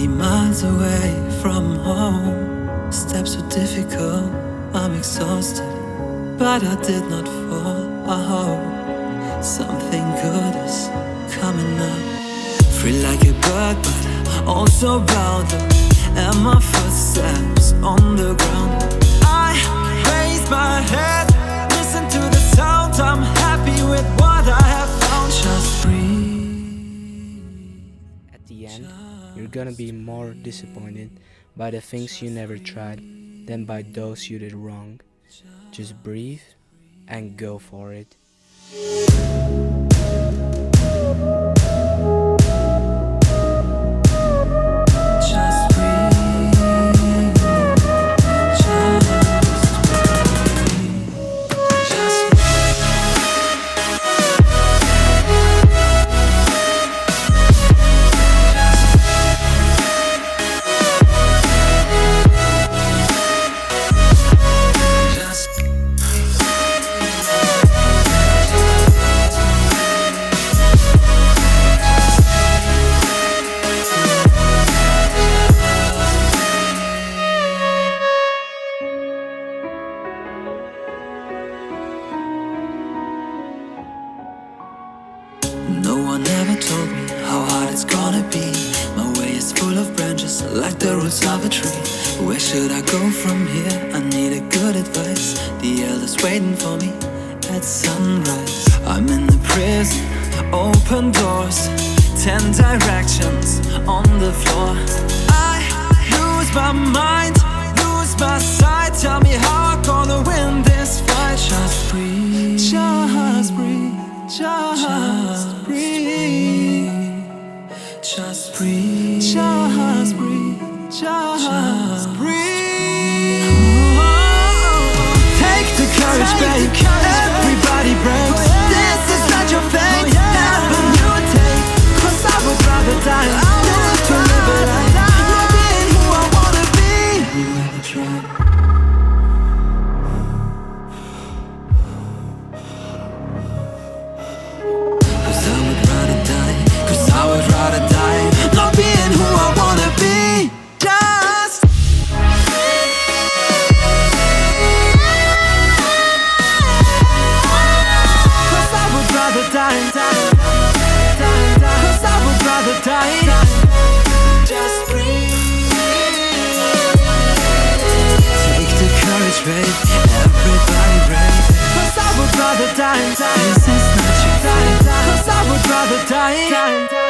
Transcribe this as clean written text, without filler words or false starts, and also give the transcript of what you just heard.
many miles away from home. Steps were difficult, I'm exhausted, but I did not fall. I hope something good is coming up. Free like a bird, but also bound, and my footsteps on the ground. I raise my head, listen to the sound. I'm happy with what I have found. Just breathe. At the end, you're gonna be more disappointed by the things you never tried than by those you did wrong. Just breathe and go for it. No one ever told me how hard it's gonna be. My way is full of branches, like the roots of a tree. Where should I go from here? I need a good advice. The elders waiting for me at sunrise. I'm in the prison, open doors, 10 directions on the floor. I lose my mind, lose my sight. Tell me how I'm gonna win this fight. Just breathe, just breathe. Just breathe. Just breathe. Just breathe. Just breathe. Take the courage, babe. Everybody breaks. This is not your fate. Never you take. 'Cause I would rather die than to live a life not being who I wanna be. You ever tried? I would rather die not being who I wanna be. Just cause I would rather die. Cause I would rather die. Just breathe. Take the courage, babe. Everybody brave. Cause I would rather die. This is not your fate. Cause I would rather die.